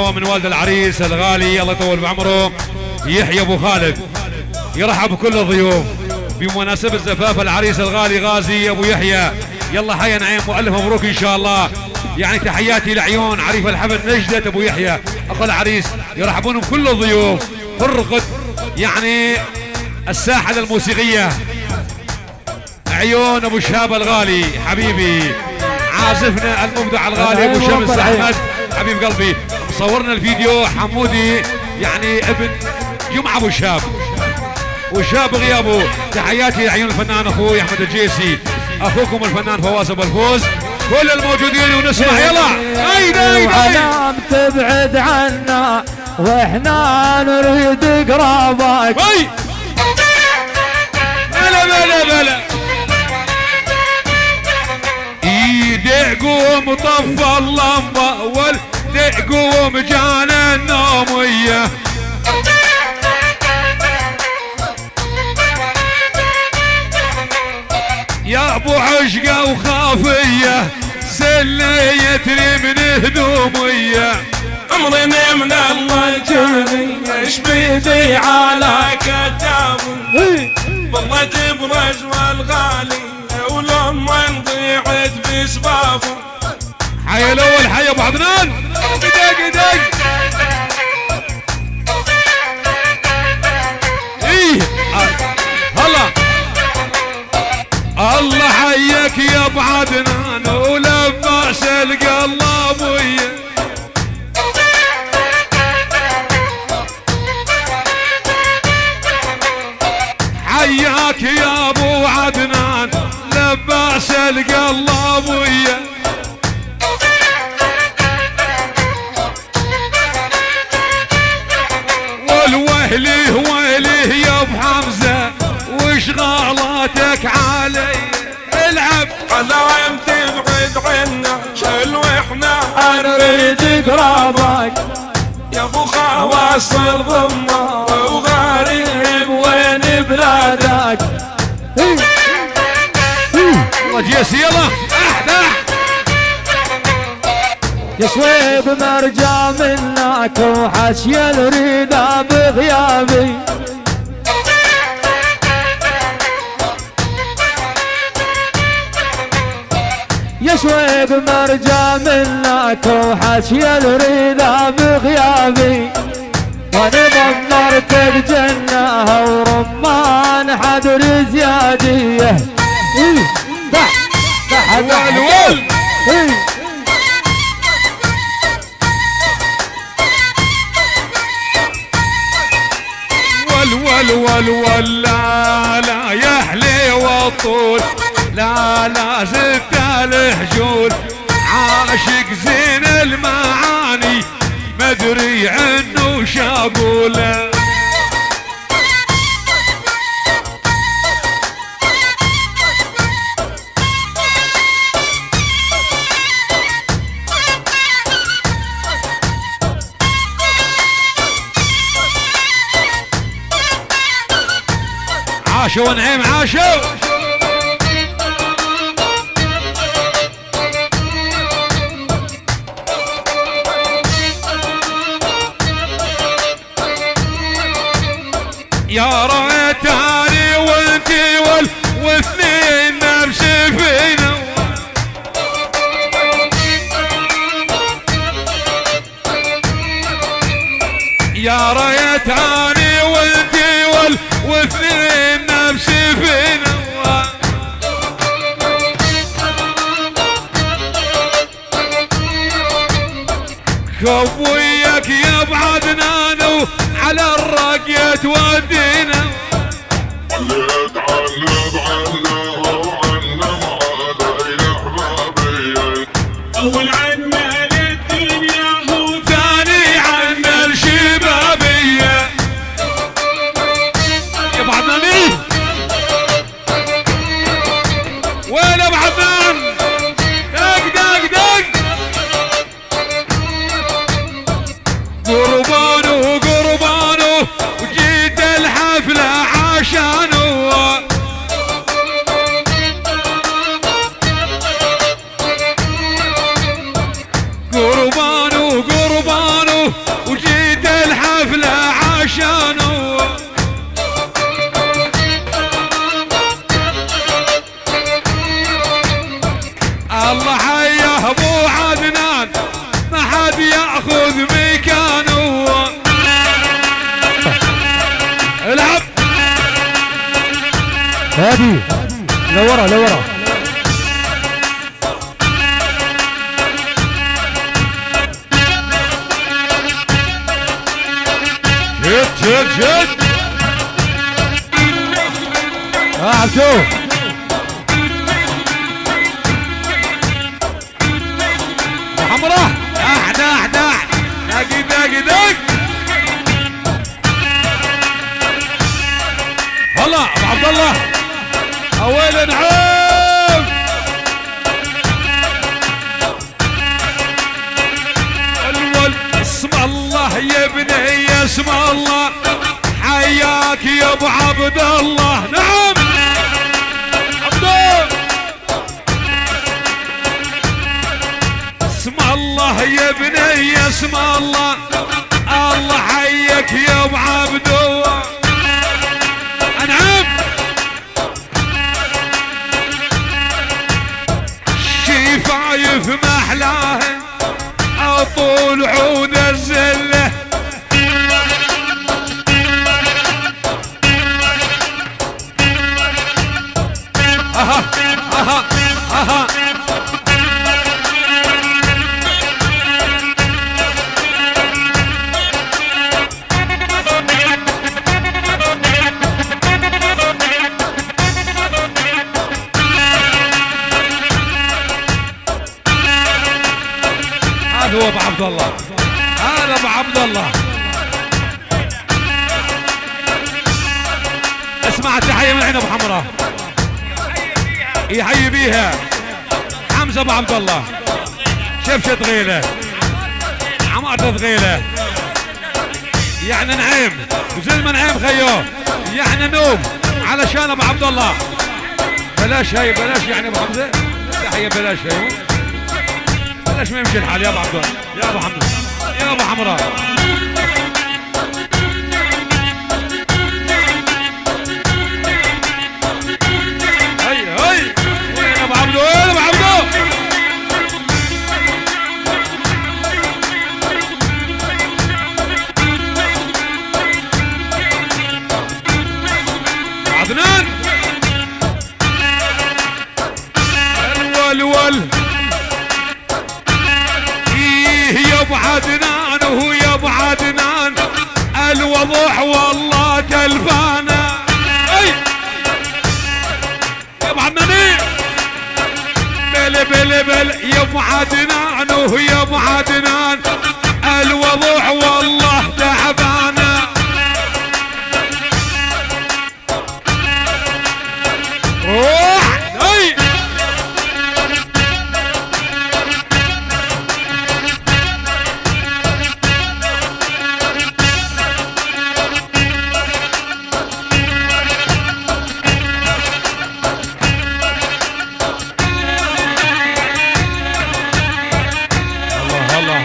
من والد العريس الغالي الله يطول بعمره يحيى ابو خالد يرحب بكل الضيوف بمناسبة زفاف العريس الغالي غازي ابو يحيى. يلا حيا نعيم والف مبروك ان شاء الله. يعني تحياتي لعيون عريف الحفل نجدة ابو يحيى اخو العريس يرحبون بكل الضيوف. فرقة يعني الساحة الموسيقية عيون ابو شهاب الغالي حبيبي، عازفنا المبدع الغالي ابو شمس احمد حبيب قلبي. صورنا الفيديو حمودي يعني ابن جمعة ابو شهاب وشاب غيابه. تحياتي لعيون الفنان اخوي احمد الجيسي، اخوكم الفنان فواز ابو الفوز، كل الموجودين ونسمع. يلا هيدا حنام تبعد عنا واحنا نريد قرابك. بلا بلا ايدي قوم طفى اللمبه والدي قوم جانا النوم وياه. يا ابو عشقه وخافيه سليتني من هدوميه. امرني من الله جاني ايش بيدي على كتاب والله تبرج والغالي ولما ضيعت بسبابه. حي الاول حي ابو عدنان دق دق. ايه هلا الله حيك يا ابو عدنان ولباس القلب ويا. حياك يا ابو عدنان لباس القلب ويا. والوهلي ويلي يا ابو حمزه وشغالاتك علي العب. على تبعد عنا شل واحنا نريد قرابك يا ابو خواص الضمه وغريب وين بلادك. والله جيسي يلا احدى يا صويب مرجع منك وحشي الريدة بغيابي. يا صويب مرجع منك وحشي الريدة بغيابي. وانا ضمرتك جنة ورمان حدر زيادية. ول لا لا يا حلي والطول لا لا زدت الهجول. عاشق زين المعاني مدري عنه شاقوله. عاشوا ونعيم عاشوا. يا ريتاني وانتي واثنين نمشي فينا. يا ريتاني وانتي واثنين نمشي فينا. كويك يا ابو عدنان على الراقية تودينا. اللي اتعلم عنا وعنا معانا يا حبابي. اول عنا للدنيا هو ثاني عنا الشبابية. يا ابو عدنان وين ابو عدنان؟ دق دق دق. قربانه قربانه وجيت الحفلة عشانه. هادي لورا لورا. جد جد جد عبدو حمراء احدى داقي داقي داق. هلا ابو عبد الله اويل نعم. الول اسم الله يا ابني اسم الله حياك يا ابو عبد الله. نعم عبدو اسم الله يا ابني اسم الله الله حياك يا ابو عبد الله. انعم شفايف محلاه اطول عود الزله. اها اها اها هذا هو ابو عبد الله. هذا ابو عبد الله. اسمع تحيه من عين ابو حمراء يحيي بيها حمزه ابو عبد الله. شبشة ثغيله عمارة ثغيله يعني نعيم وزلمه نعيم خيو يعني نوم علشان ابو عبد الله. بلاش هاي بلاش يعني ابو حمزه تحيه بلاش هاي بلاش ما يمشي الحال يا ابو عبد الله يا ابو حمزه يا ابو حمراء. وين ابو عبدو وين ابو عبدو. عدنان الول ايه يا ابو عدنان وهو يا ابو عدنان الوضوح والله تلفانه. اي يا ابو عدنان بل بل يا ابو عدنان وهو يا ابو عدنان الوضوح والله تعبانه. روح اي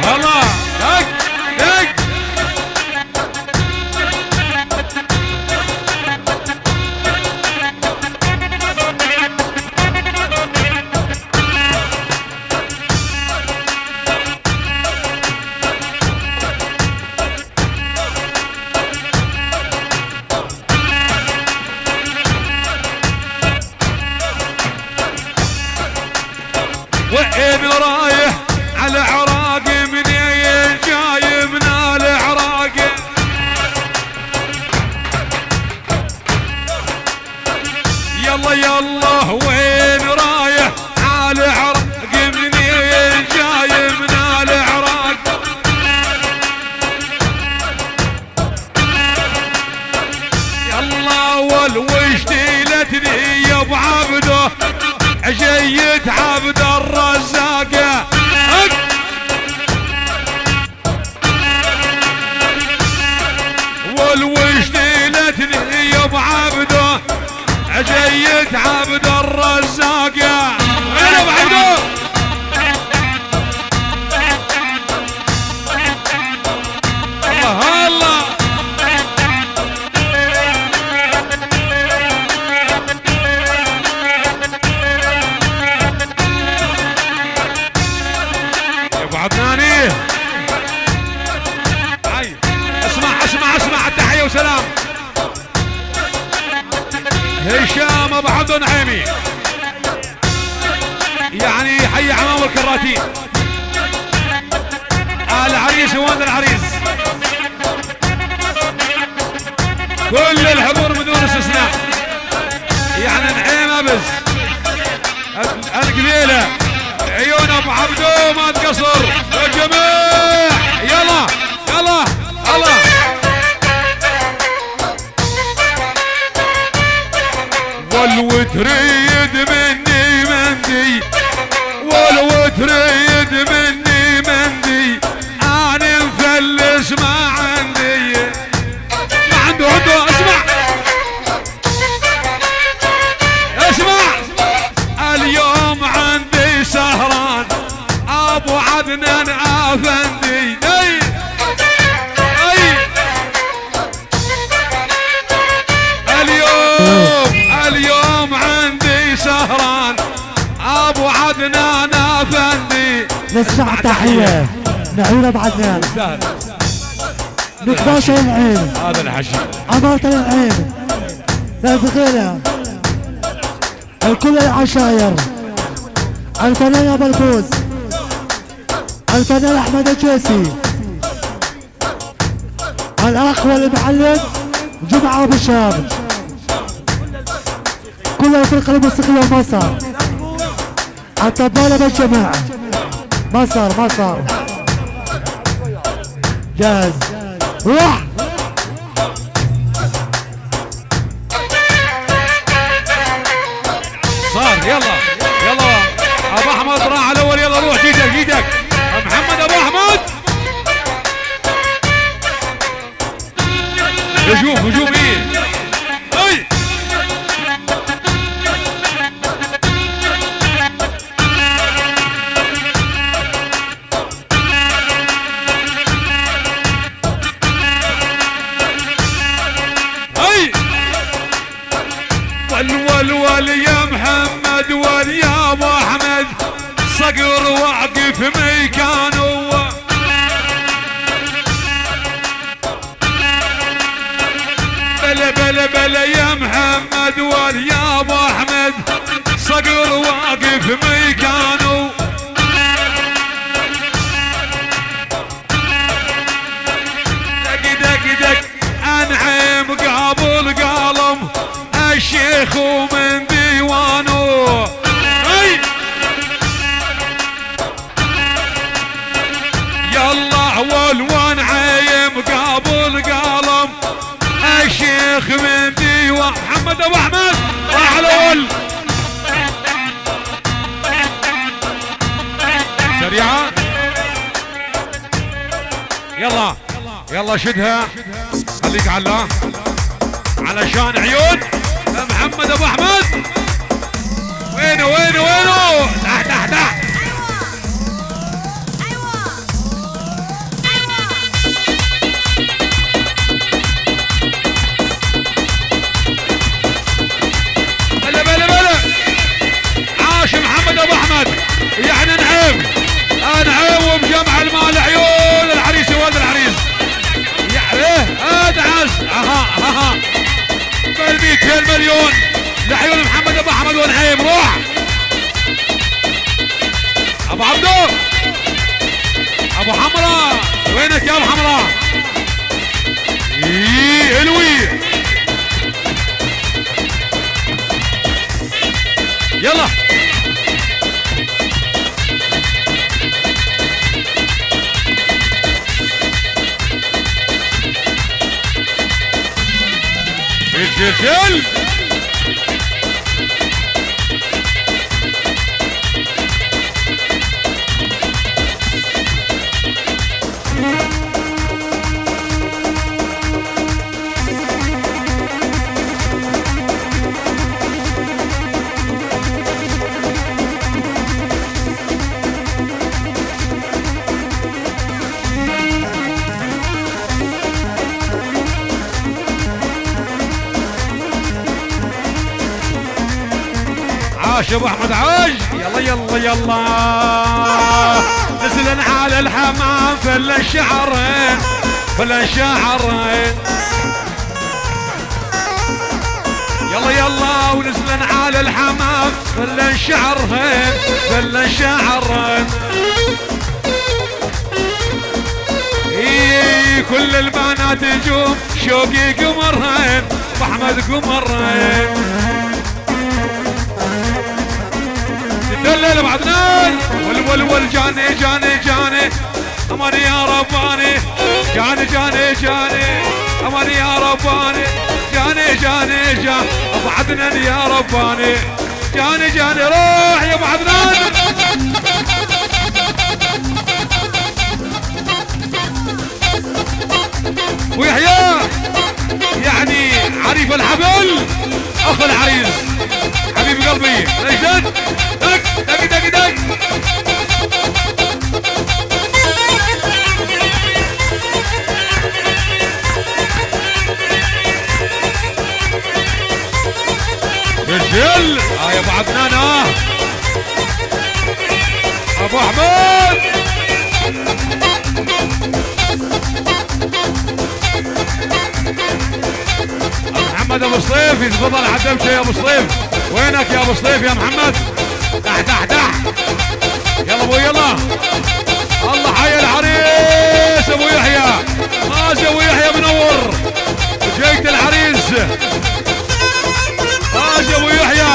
هلا دق دق. وين رايح على عراق منين جاي من العراق. يلا يلا وين رايح على عراق منين جاي من العراق. يلا والوشتيلتني يا ابو عبده جيت عبد الرزاق. والوشتيلتني يا ابو عبده جيت عبد الرزاق. وين ابو عبده الله الله. عدناني اسمع التحية وسلام. هشام ابو عبد النعيمي يعني حي عمام الكراتين. العريس وين العريس؟ كل الحضور بدون استثناء يعني نعيمه بس القبيله عيون ابو عبدو ما تقصر الجميع. يلا يلا يلا والوتريد مني مندي والوتريد مني مندي انا مفلس ما عندي ما عنده اسمع اليوم عندي سهران ابو عدنان افندي اليوم عندي سهران ابو عدنان افندي. نسمع تحيه نعيم ابو عدنان نقباش العين هذا الحشي عمارة العين لا بغيرها الكل العشاير الفنان ابو الفوز الفنان احمد الجيسي الاخ والمعلم جمعه ابو الشام كل الفرقه الموسيقيه مصر الطباله بالجماعه مصر جاهز روح صار. يلا ابو احمد راح على الاول. يلا روح جيدك محمد ابو احمد. هجوم ايه اي والول يا محمد واليا ابو احمد صقر واقف مكانه بلا يا محمد واليا ابو احمد صقر واقف مكانه. دق انعم قابل قلم الشيخ ومن ديوانه. يلا والوان عيم قابل قلم الشيخ من ديوان. محمد ابو احمد راح الاول سريعه. يلا شدها خليك علشان عيون محمد ابو احمد. وينه تحت بلا عاش محمد ابو احمد يعني نعيم وبجمع المال عيون العريس وولد العريس يعني ادعس اها بالبيت 2 مليون لعيون محمد ابو احمد ونعيم. روح ابو عبدو ابو حمراء وينك يا ابو حمراء؟ حلوي يلا شل عاش ابو احمد عاش. يلا نزلنا على الحمام فل الشعرين يلا يلا ونزلن على الحمام خلن شعرهن خلن شعرهن كل البنات نجوم شوقي قمرهن واحمد قمرهن الليل بعدنان والول جاني جاني جاني اماني يا رباني جاني جاني جاني اماني يا رباني جاني جاني جاني ابو عدنان يا رباني جاني جاني روح يا ابو عدنان ويحيى يعني عريف الحبل اخو العريس حبيب قلبي ليش دق دق دق دق رجل يا ابو عدنان ابو احمد محمد ابو صيف يتفضل عدم شيء يا ابو صيف وينك يا ابو صيف يا محمد تحت تحت تحت يلا ابو يلا الله حي العريس ابو يحيى ماشي ابو يحيى منور جيت العريس ماشي ابو يحيى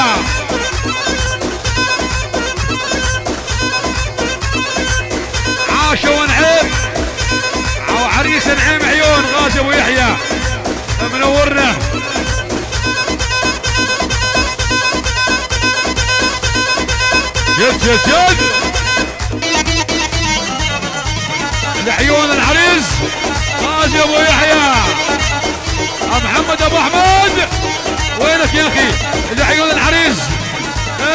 عاشوا ونعيم عريس نعيم عيون غازي ابو يحيى منورنا جد جد جد لعيون العريس غازي ابو يحيى محمد ابو احمد وينك يا اخي لعيون العريس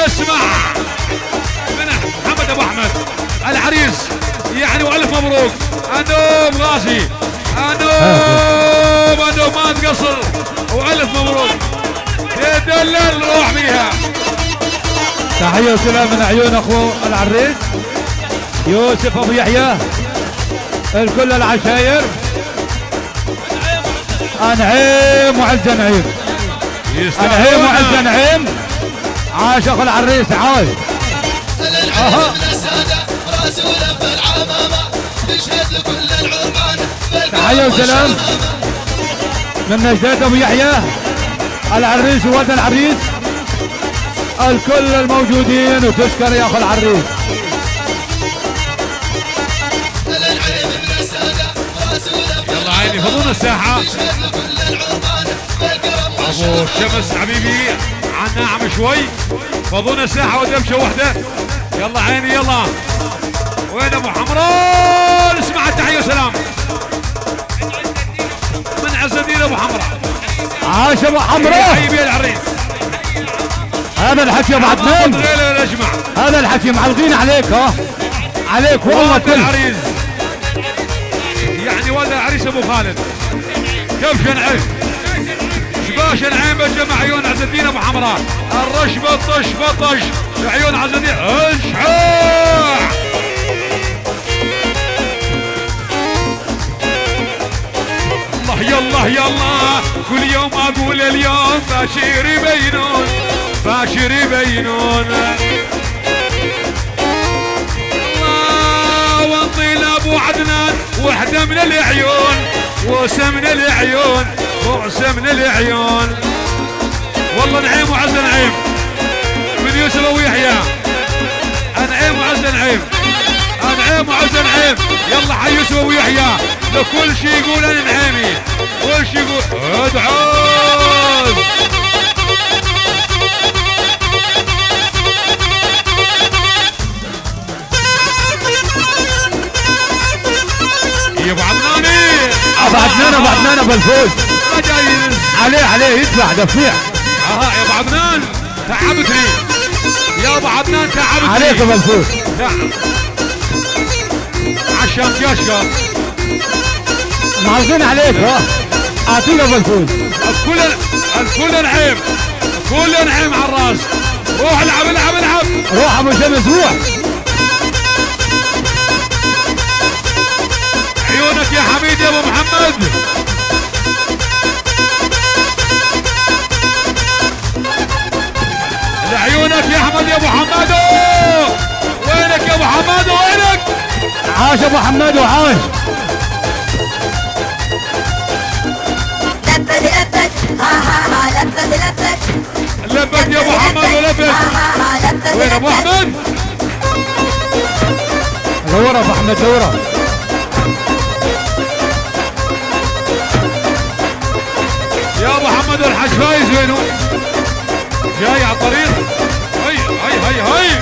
اسمع من محمد ابو احمد العريس يعني والف مبروك انوب غازي انوب ما تقصر والف مبروك يدلل روح فيها تحية وسلام من عيون اخو العريس يوسف ابو يحيى الكل العشاير انعيم وعز نعيم انعيم وعز نعيم عاش اخو العريس عاش تحية وسلام من نجدات ابو يحيى العريس وولد العريس الكل الموجودين وتشكر يا اخو العريس يلا عيني فضونا الساحة ابو الشمس حبيبي عنا عم شوي فضونا الساحة ودمشة وحدة يلا عيني يلا وين ابو حمراء اسمع التحية وسلام من عز الدين ابو حمراء عاش ابو حمراء حبيبي العريس هذا الحكي ابو عدنان هذا الحكي معلقين عليك ها عليك والله كل العريس يعني ولد العريس ابو خالد كيف شنعي شباش العين بجمع عيون عز الدين ابو حمراء الرش بطش بطش عيون عز الدين اشحاح الله يلا يلا كل يوم اقول اليوم باشر يبينون باشر يبينون الله وانطيل ابو عدنان وحده من العيون وسه من العيون وعسى من العيون والله نعيم وعز نعيم من يوسف ابو يحيى نعيم وعز نعيم نعيم وعز نعيم يلا حي يوسف ابو يحيى لكل شيء يقول انا نعيمي كل شيء يقول ادعوا يا ابو عدناني ابو عدنان ابو عدنان ابو الفوز عليه يدفع دفيع يا ابو عدنان تعبتني يا ابو عدنان تعبتني عليك ابو الفوز عشان جشر معروفين عليك ها اعطينا ابو الفوز الكل نعيم كل نعيم على الراس روح العب العب العب روح ابو شمس روح عيونك يا حميد يا ابو محمد وينك يا احمد يا ابو حمادو؟ وينك يا ابو حمادو وينك؟ عاش ابو حمادو عاش. لبت لبت ها ها ها لبت لبت لبت يا ابو حمادو لبت. لبت وين ابو احمد؟ دورة ابو احمد دورة. يا ابو حمد الحاج فايز وينه؟ جاي على الطريق. هي هي هي هي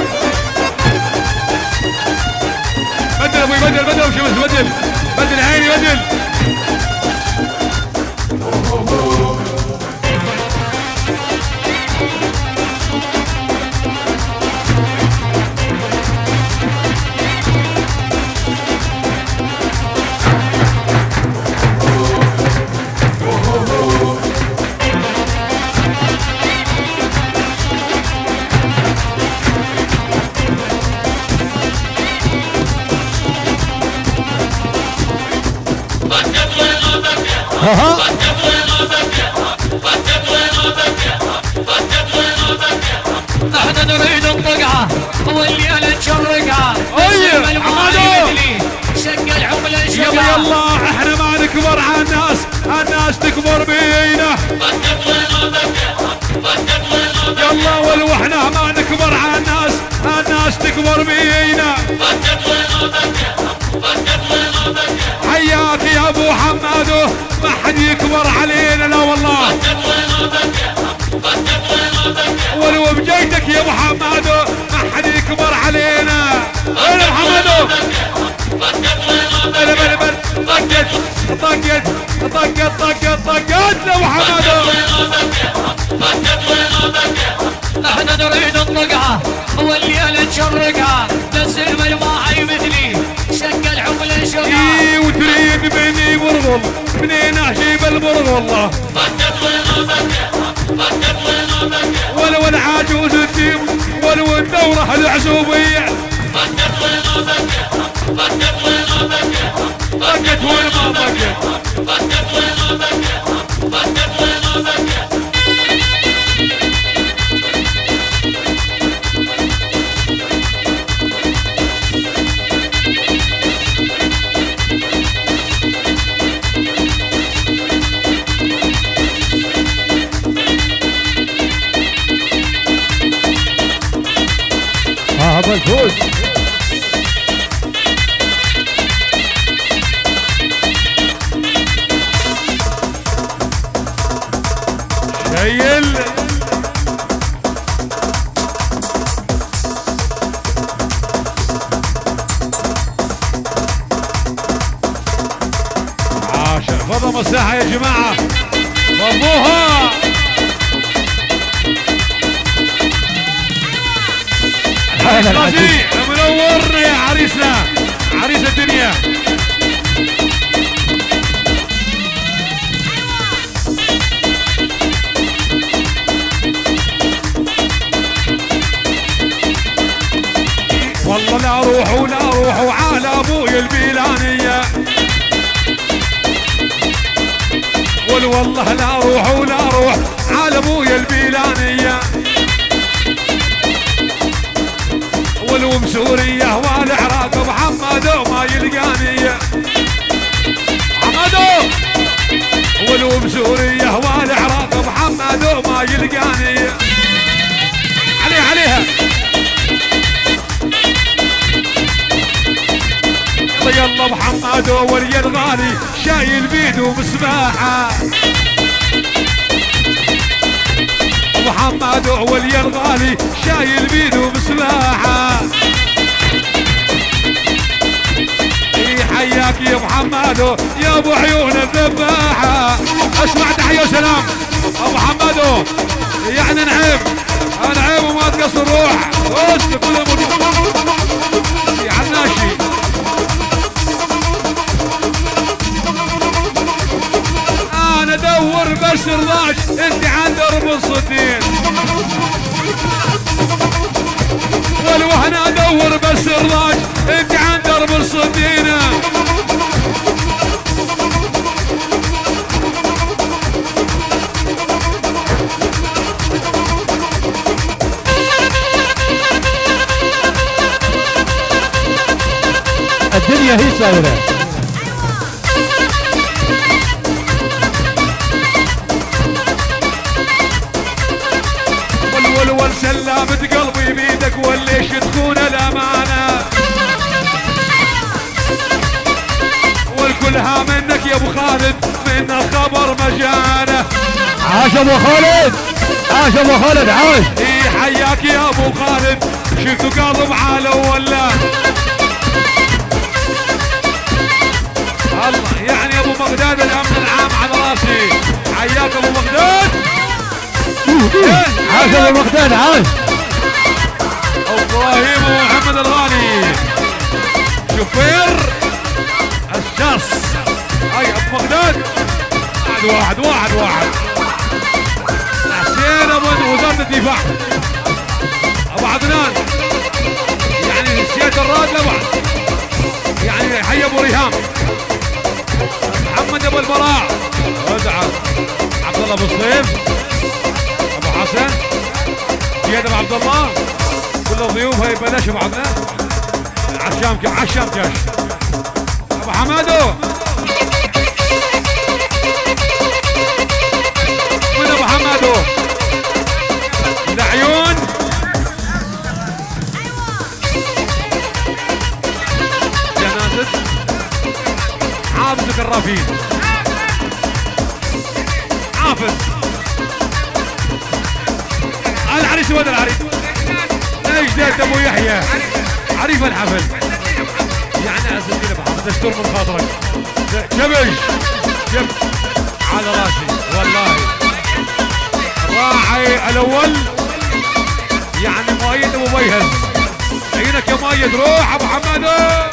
بدل ابوي بدل بدل وشمس بدل بدل عيني بدل. ها احنا نريد الطقعة واللي انا نشرقها. طيب حمادو شق العملة يلا شقها. يلا احنا ما نكبر على الناس، الناس تكبر بينا. يلا ولو احنا ما نكبر على الناس، الناس تكبر بينا. حياك يا ابو حمادو، ما حد يكبر علينا لا والله. ولو بجيتك يا ابو حمادو ما حد يكبر علينا. وين ابو حمادو؟ بل بل بل طقت طقت طقت طقت طقت ابو حمادو. احنا نريد الطقعة واللي انا نشرقها. نزل بالماعي مثلي شق العملة شقها. اي وتريد مني برغل منين اجيب البرغل؟ ولو العاجوز تجيب ولو الدورة العزوبية. طقت وين ما طقت. ابو الفوز. شيل عاشر فضل مساحة يا جماعة ضموها. رزيق منور يا عريسنا عريس الدنيا. والله لا اروح ولا اروح على ابوي البيلانية. والله لا اروح ولا اروح على ابوي البيلانية. ولو مسورية والعراق محمدو ما يلقاني. حمدو ولو مسورية والعراق محمدو ما يلقاني. عليها يلا يلا محمدو ولي الغالي شايل بيدو مسباحة. محمد ولي الغالي شايل بيدو مسباحة. حياك يا محمد يا ابو عيون الذباحة. اسمع تحية وسلام ابو محمد يعني نعيب نعيب وما تقصر روح بس كل يا عناشي. انا ادور بس رضاش انت عند درب الصدين. ولو انا ادور بس رضاش انت عند درب الصدين. الدنيا هي سايره. والول سلامة قلبي بيدك وليش تكون الامانه والكلها منك يا ابو خالد من الخبر مجانه. عاش ابو خالد، عاش ابو خالد، عاش. اي حياك يا ابو خالد، شفتوا قلب عالو ولا الله يعني ابو بغداد الامن العام على راسي. حياك ابو بغداد. عاش ابو بغداد، عاش. ابراهيم ومحمد الغالي شوفير الشخص. هاي ابو بغداد واحد حسين ابو وزارة الدفاع ابو عدنان يعني سيادة الراد لبعض يعني حي ابو ريهام محمد ابو البراع وزعة عبد الله ابو صليب ابو حسن زياد ابو عبد الله كل الضيوف هاي بلاش ابو عدنان عشام كاش ابو حمادو من ابو حمادو العيون جنازة حافظ الرافين حافظ العريس ولد العريس نجدة ابو يحيى عريف الحفل يعني عز الدين ابو حمد اشكر من خاطرك شبش على راسي والله. الراعي الاول يعني مؤيد ابو ميهز عينك يا مؤيد روح ابو حماده.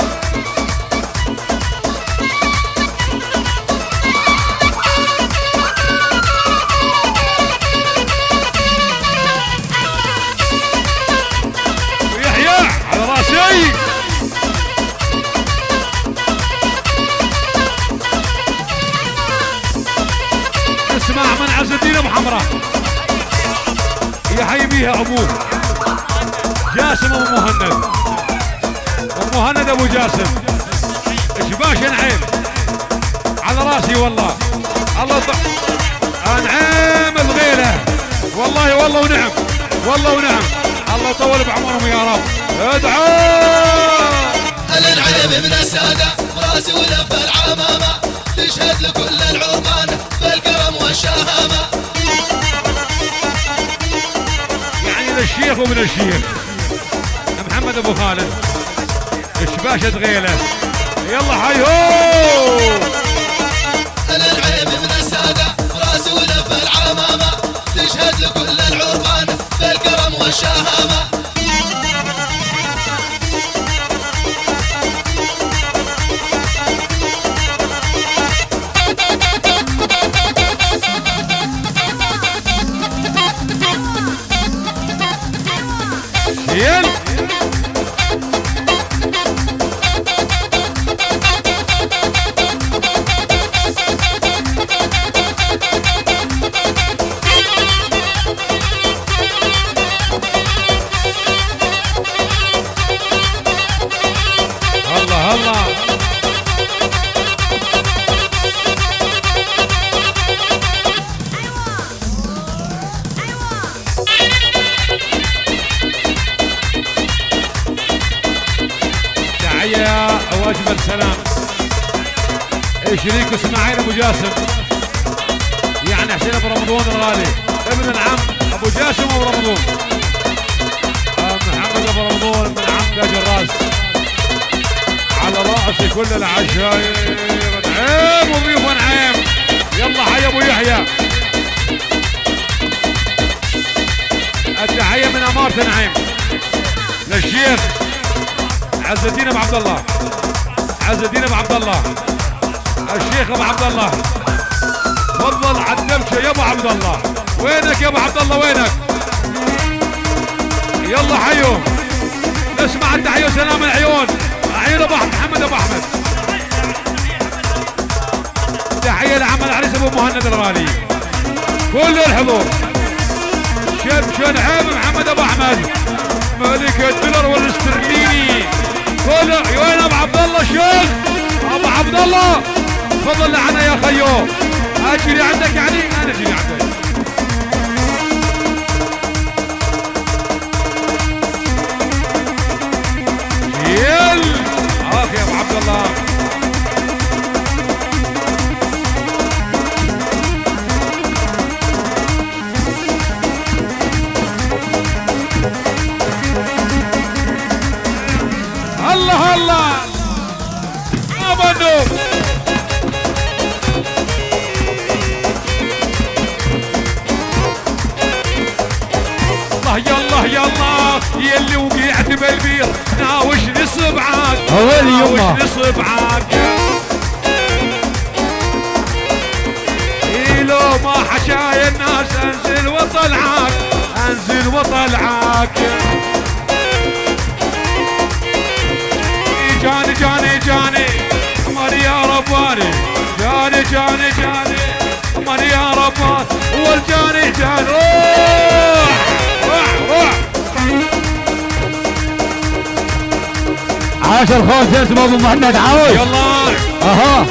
ويحيى على راسي. اسمع من عز الدين ابو حمراء يحيي بيها ابوه جاسم ابو مهند ومهند ابو جاسم اشباش نعيم على راسي والله. الله انعام الغيله والله ونعم والله ونعم. الله يطول بعمرهم يا رب. ادعوا العيب من السادة براسي ولف العمامة تشهد لكل العربان بالكرم والشهامة. يعني للشيخ ومن الشيخ محمد ابو خالد شباشة غيله يلا حي هو. العيب من السادة براسي ولف العمامة تشهد لكل العربان بالكرم والشهامة. يلا الله تحية واجمل سلام شريك اسماعيل ابو جاسم يعني حسين ابو رمضان الغالي ابن العم ابو جاسم ابو رمضان محمد ابو رمضان ابن العم تاج الراس على رأس كل العشاير. نعيم وضيوف نعيم يلا حي ابو يحيى. التحية من امارة نعيم للشيخ عز الدين ابو عبد الله عز الدين ابو عبد الله الشيخ ابو عبد الله. تفضل عدمت يا ابو عبد الله. وينك يا ابو عبد الله وينك؟ يلا حيو نسمع التحية وسلام العيون عيون ابو محمد ابو احمد. تحية لعم العريس ابو مهند الغالي كل الحضور. شب شنعيم محمد ابو احمد ملك الدولار والاسترليني كل وين ابو عبد الله الشيخ؟ ابو عبد الله تفضل لعنا يا خيو. اجي لي عندك يعني انا اجي لي عندك. يل اخ يا ابو عبد الله. الله الله يا بنو. الله يلا يلا يلي وقعت بالبير ناوش نصبعك اولي يما ناوش نصبعك. لو ما حشاي الناس انزل وطلعك انزل وطلعك. جاني جاني جاني عمر يا رباني جاني جاني جاني عمر يا رباني والجاني جاني. روح روح روح. عاش الخوف جاسم ابو مهند عاوش. يلا اها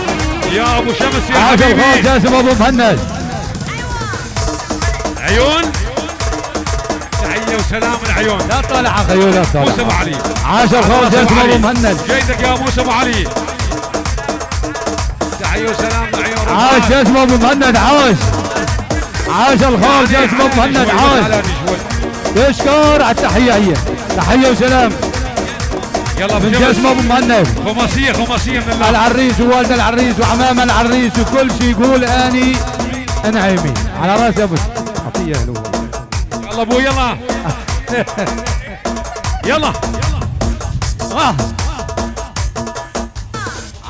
يا ابو شمس يا عاش حبيبي. الخوف جاسم ابو مهند. عيون تحية وسلام العيون. لا طالع خيو لا طالع. موسى ابو علي. عاش الخوف جاسم ابو مهند. جيدك يا موسى ابو علي. تحية وسلام العيون. عاش جاسم ابو مهند عاش. عاش الخوف جاسم ابو مهند عاش. تشكر على التحية هي. تحية وسلام. يلا من جاسم ابو مهند. خماسية خماسية من الله. العريس ووالد العريس وعمام العريس وكل شيء يقول اني انعمي على راسي ابو عطيه له. يلا ابو يلا. يلا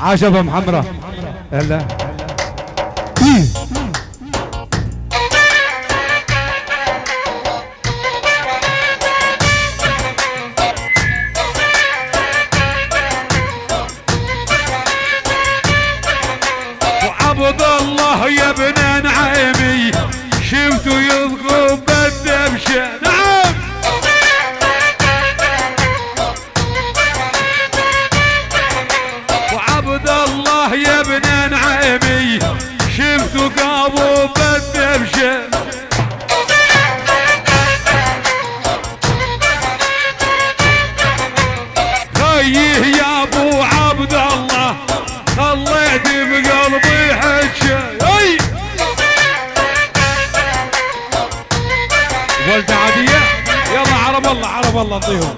عاش ابو محمره. هلا وعبد الله يا ابن نعيمي شفته يضغب بالدبشه. نعم وعبد الله يا ابن نعيمي شفته قابو بالدبشه. خيه يا ابو عبد الله خليت بقلبي حجه. اي ولد عاديه. يلا عرب الله عرب الله انطيهم.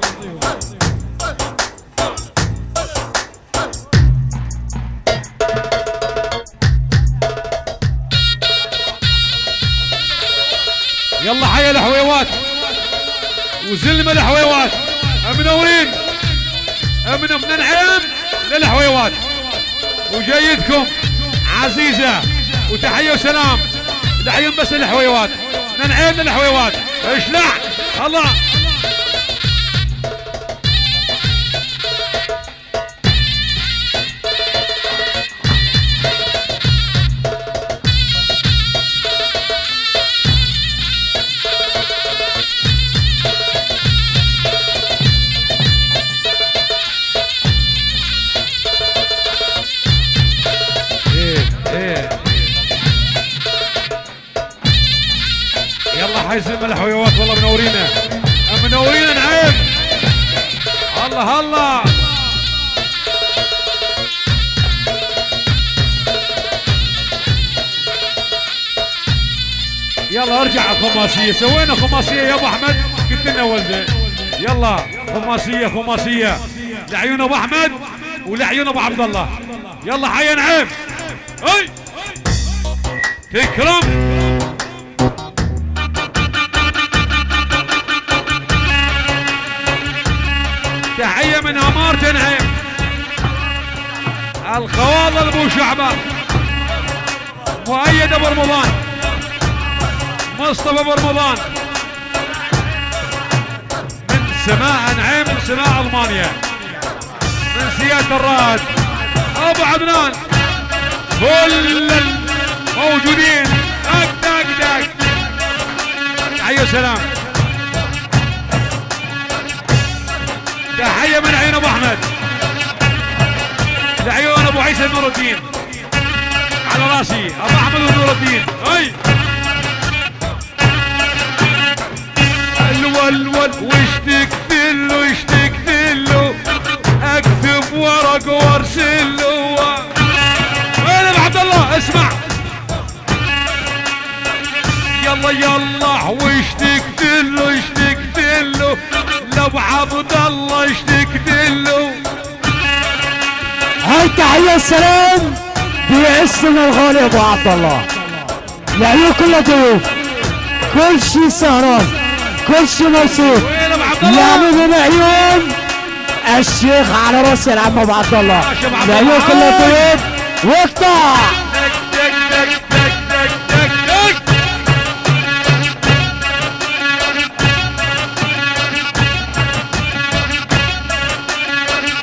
يلا حيا الحويوات وزلمه الحويوات منورين من العين للحويوات. وجيدكم عزيزه وتحيه وسلام لعيون بس الحويوات من عين للحويوات. اشلع الله. يلا حيسلم الحويوات والله منورينا منورينا نعيم. الله الله. يلا ارجع الخماسية. سوينا خماسية يا ابو احمد قلت لنا ولده. يلا خماسية خماسية لعيون ابو احمد ولعيون ابو عبد الله. يلا حيا نعيم. اي تكرم. تحية من عمار تنعيم. الخواضل ابو شعبان مؤيد ابو رمضان مصطفى ابو رمضان من سماء نعيم من سماء المانيا من سيادة الرائد ابو عدنان. كل الموجودين دق دق دق. تحية وسلام. تحية من عين ابو احمد. لعيون ابو عيسى نور الدين على راسي ابو احمد ونور الدين اي الولول وش تقتله وش تقتله اكتب ورق وارسله وين ابو عبد الله اسمع يلا يلا وش تقتله وش تقتله لابو عبد الله وش تقتله هاي تحية السلام باسم الغالي ابو عبد الله العيون كلها ضيوف كل شي سهران كل شي مبسوط وين ابو عبد الله يعني من عيون الشيخ على راس العم ابو عبد الله العيون كلها ضيوف واقطع دك دك دك دك دك دك دك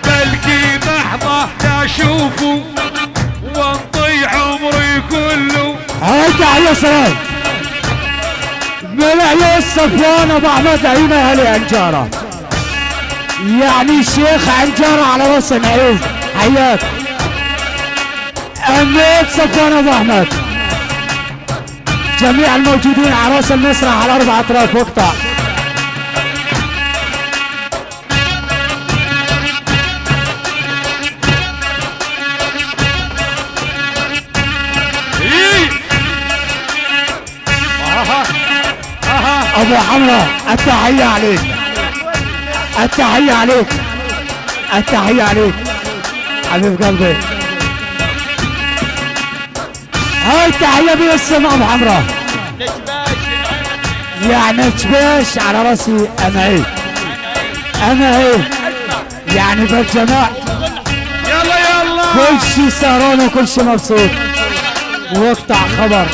بلكي لحظة اشوفه وانطي عمري كله هاي تحية سلام من عيون صفوان ابو احمد عيون اهلي عنجارة يعني الشيخ عنجارة على راس العيون حياك أميت صفوان ابو احمد جميع الموجودين على راس المسرح على 4 اطراف واقطع ابو حمراء التحية عليك التحية عليك التحية عليك حبيب قلبي هاي التحية باسم ابو حمراء يعني تباش على راسي انا هي يعني بالجماع يلا يلا كل شي سهران وكل شي مبسوط واقطع خبر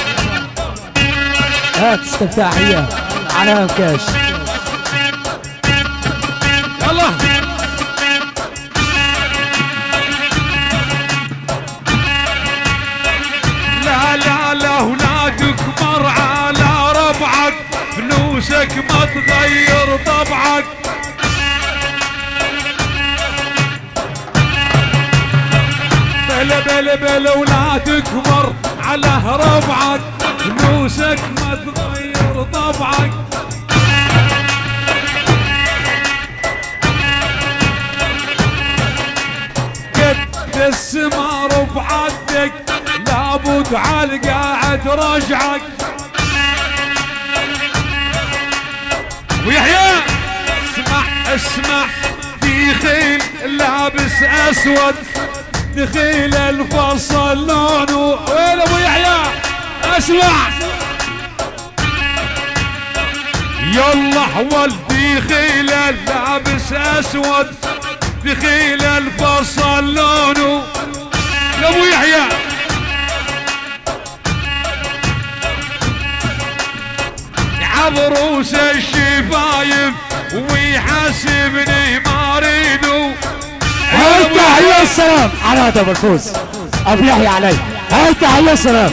هات استفتاحية على كاش يلا لا لا لا اولادك مر على ربعك فلوسك ما تغير طبعك بلا بلا بلا اولادك مر على ربعك فلوسك ما تغير طبعك قد السما رفعتك لابد على القاعد رجعك ويحيى اسمع اسمع في خيل لابس اسود دخيل الفصل لونه وين ابو يحيى اسمع يلا ولدي خيل لابس اسود دخيل الفصل لونه يا ابو يحيى عبروس الشفايف ويحاسبني ما اريده هاي تحية السلام على هذا الفوز ابو يحيى علي هاي تحية السلام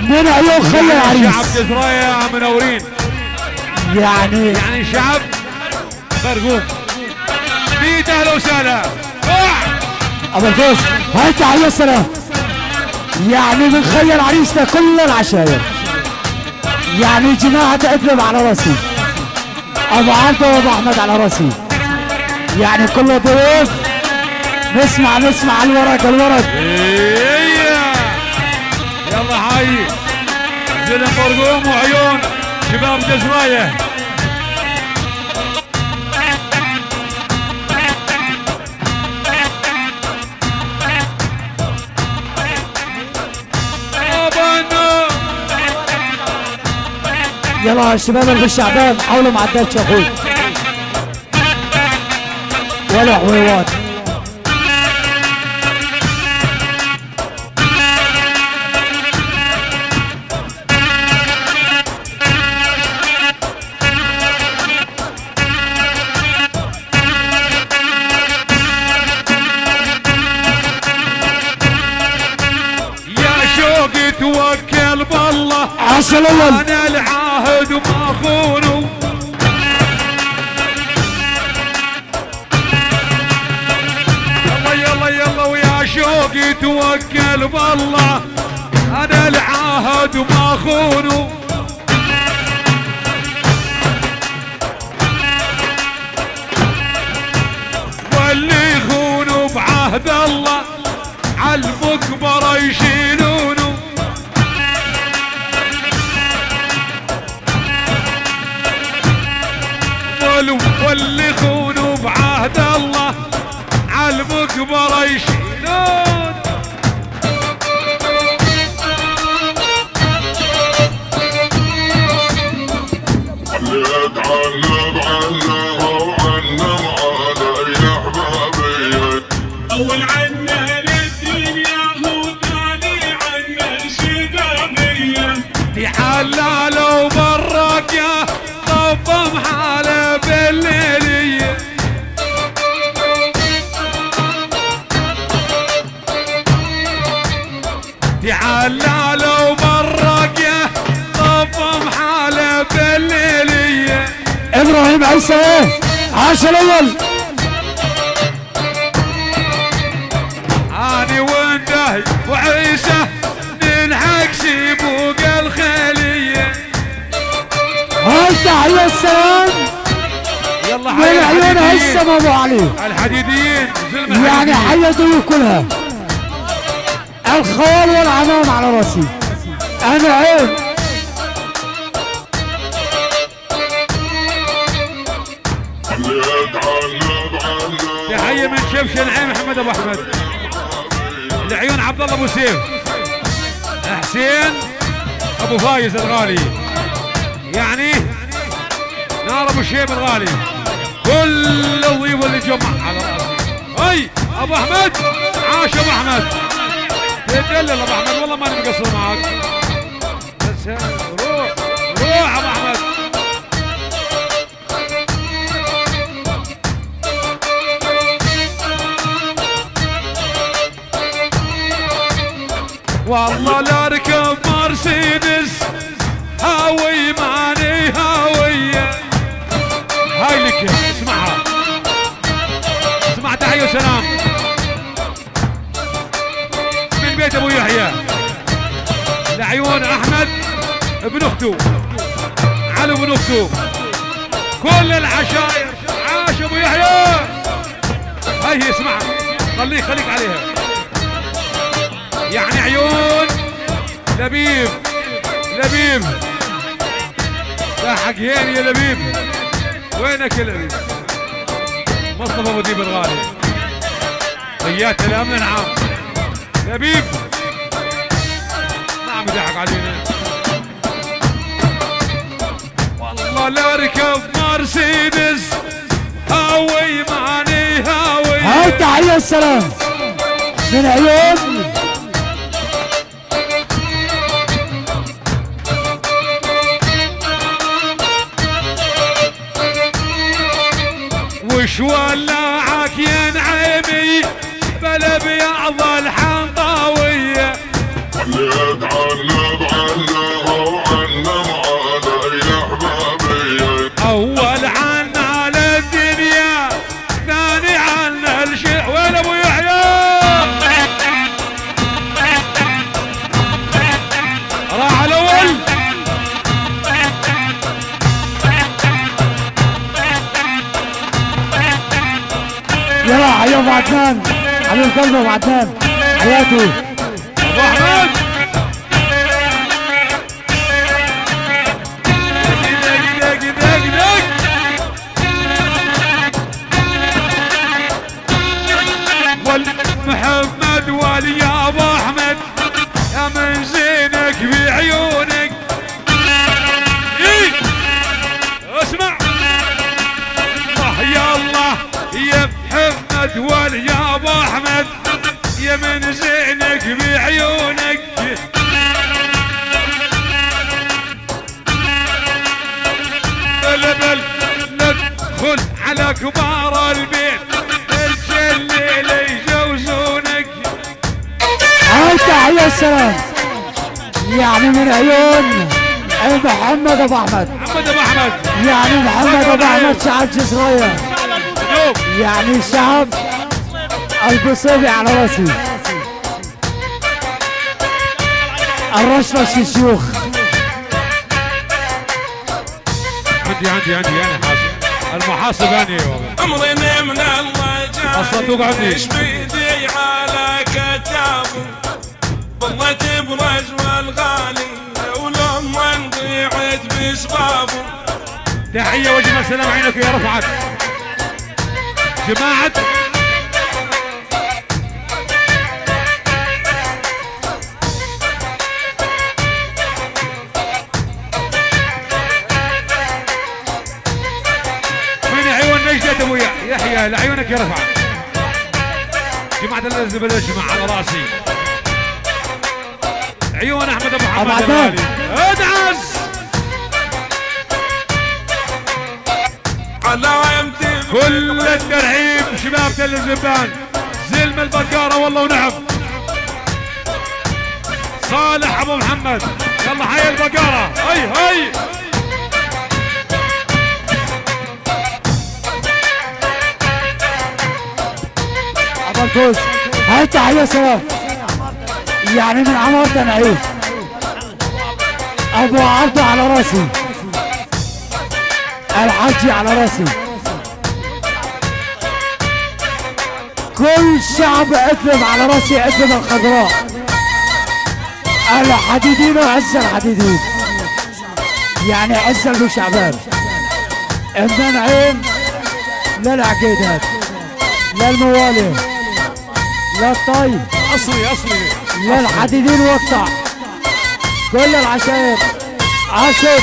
من عيون خلي العريس شعب جزرايا منورين يعني شعب برقوم بيت اهلا وسهلا ابو الفوز هاي تحية السلام يعني من خلي العريس كل العشاير يعني جماعة ادلب على راسي ابو عبده وابو احمد على راسي يعني كله ضيوف نسمع الورق يلا حي زين برقوم وعيون شباب جزرايه يلا الشباب اللي بالشعبان حاولوا ما عدلش يا اخوي ولا حويوات توكل بالله عسل الله انا العاهد وما خونه يلا يلا يلا ويا فوق يتوكل بالله انا العهد ما خونه واللي يخونوا بعهد الله عالمقبره يشيلونه واللي يخونوا بعهد الله عالمقبره يشيلون اللي اتعنب عنها وعنم علي يا حبابي أول عنا للدنيا وثاني عنا الشقابية تعالوا براك يا طفم حاله بالليليه تعالوا براك يا طفم حاله بالليليه ابراهيم عيسى عاش الاول. اني وانده وعيسى نلحق سيبوق الخليه هاي تحية السلام يلا من حي عيون الحديديين هسه ابو علي، الحديديين زلمة يعني الحديديين. حيا الضيوف كلها، الخوال والعمام على راسي، انا عين اللي اتعنب عنها تحية من شبش العين محمد ابو احمد العيون عبد الله ابو سيف حسين ابو فايز الغالي يعني نار ابو شيب الغالي كل الضيوف اللي جمع على راسي. اي ابو احمد عاش ابو احمد تدلل ابو احمد والله ماني مقصر معك بس روح روح ابو احمد والله لا اركب مرسيدس هاوي ماني هاوية هاي لك اسمعها اسمع تحية وسلام من بيت ابو يحيى لعيون احمد ابن اخته علي ابن اخته كل العشاير عاش ابو يحيى هاي هي اسمعها خليك عليها يعني عيون لبيب يا حقين يا لبيب وينك يا لبيب مصطفى ابو ديب الغالي ريات الامن العام لبيب ما عم يضحك علينا والله لا اركب مرسيدس هاوي ماني هاوي هاي تحية السلام من عيون وش ولعك يا نعيمي بلا بياض الحنطاوية اللي اتعنب عنها وعنم علي يا حبابي اول عنا للدنيا ثاني عنا الشيء وين ابو يحيى راح الاول يلا حيا ابو عدنان حبيب قلبي ابو عدنان حياتي ابو احمد دق والمحمد والي يا ابو احمد يا من زينك بعيونك إيه؟ اسمع الله يا الله يا محمد والي يا ابو احمد يا من زينك بعيونك بل ندخل على كبار البيت الجليل يجوزونك هاي تحية السلام يعني من عيون محمد ابو احمد يعني محمد ابو احمد شعب صغير يعني شعب البصيبي على راسي الرشرش الشيوخ. عندي حاسب المحاسب اني امرنا من الله اصلا تقعدي ايش بيدي على كتابه والله تبرز والغالي ولما انضيعت بسبابه. تحيه وجه السلام عينك يا رفعت جماعه. ابو يحيى لعيونك يا رفعت. جماعة الزبل اجمع على راسي. عيون احمد ابو حماد الغالي. ادعس كل الترحيب شباب تل الزبان. زلم البكارة والله ونعم. صالح ابو محمد يلا حي البكارة. هي الفوز. هاي تحية سلام يعني من عمارة نعيم. ابو عبده على راسي، الحجي على راسي، كل شعب ادلب على راسي. ادلب الخضراء الحديدين وعز الحديدين يعني عز ابو شعبان. من نعيم للعقيدات للموالي للطيب اصلي للحديدين وقطع كل العشائر. عاشق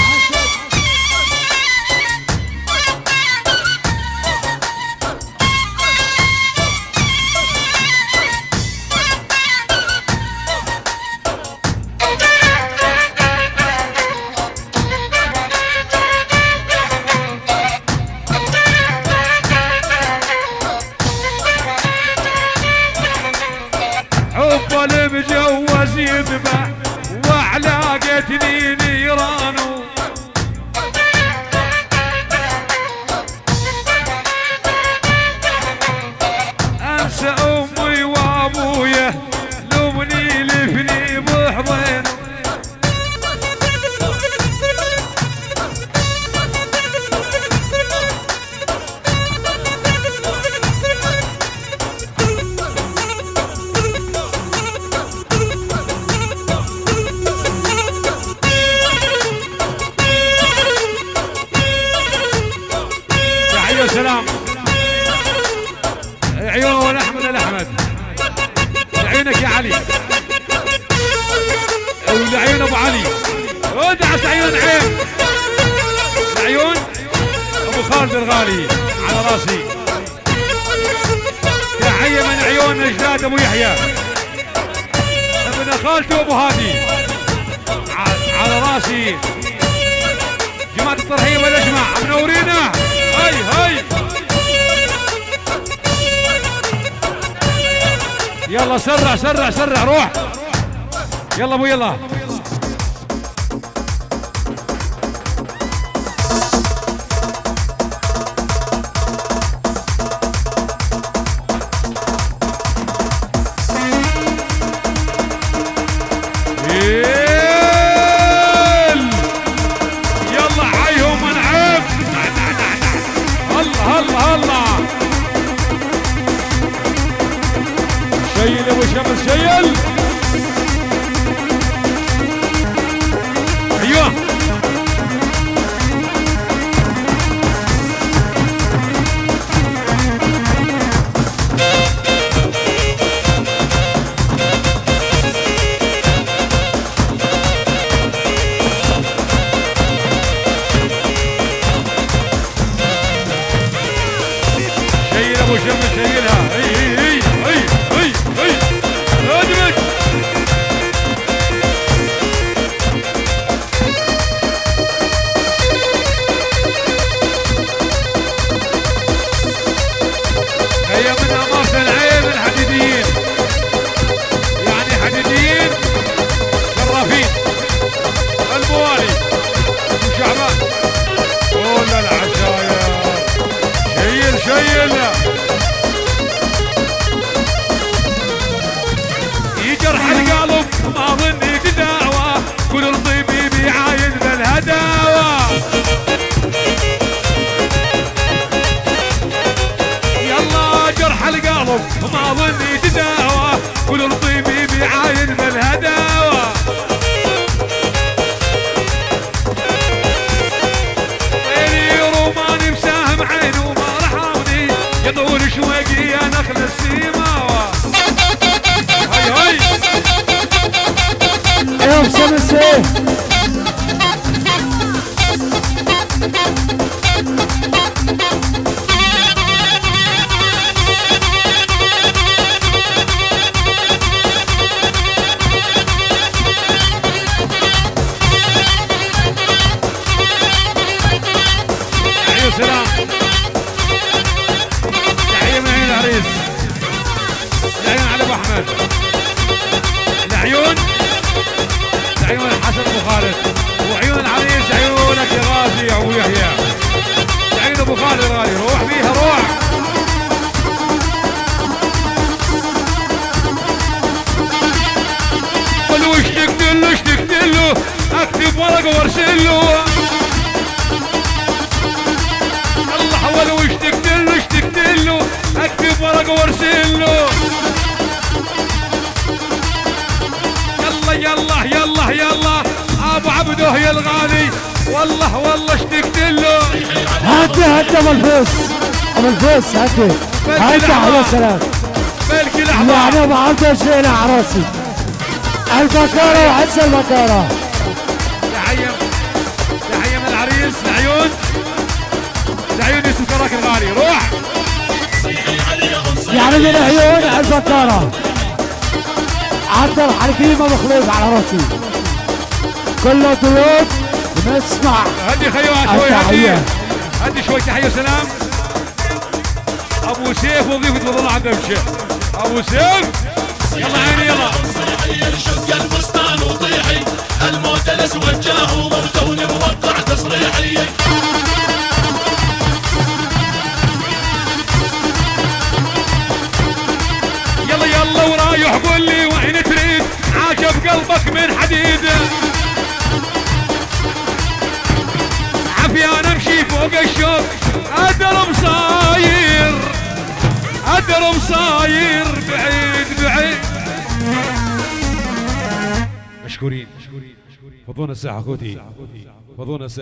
مجوز يذبح وعلاقتني نيران. انسى امي وابويا لومني لفني بحضن. سلام عيون احمد الاحمد لعيونك يا علي ولعيون ابو علي. ادعس عيون عين لعيون ابو خالد الغالي على راسي. تحيه من عيون اجداد ابو يحيى ابن خالته ابو هادي على راسي. جماعه الترحيب والاجماع منورينا. هاي يلا سرع روح يلا ابو يلا. يلا حيهم منعف. هلا شيل ابو شمس شيل. عيون حسن ابو خالد وعيون العريس عيونك يا غازي يا ابو يحيى. عيون ابو خالد الغالي روح بيها روح. قل وش تقتله ايش تقتله اكتب ورقه وارسله. الله ولو ايش تقتله ايش تقتله اكتب ورقه وارسله. يلا يلا يلا يلا ابو عبده يا الغالي والله والله ايش تقتله. هاتي ابو الفوس ابو الفوس هاتي يا سلام. ملك الاحباب يعني ابو عبده شيله عراسي البكاره وحس البكاره. تحيه من العريس لعيون يوسف كراك الغالي روح. يعني من عيون البكاره عبد الحكيم ابو خليف على راسي. كله ضيوف ونسمع. هدي خيوات شوي هدي شوي تحيه وسلام. ابو سيف وظيفه وظل عبد الشيخ ابو سيف. يلا عيني يلا. شق الفستان وطيحي الموت الاسود جاه وتوني موقع تصريحي. يلا يلا ورايح قول لي وين تريد عاجب قلبك من حديد. عافية انا امشي فوق الشوق ادرم صاير بعيد بعيد. مشكورين فضونا الساحة خوتي فضونا الساحة.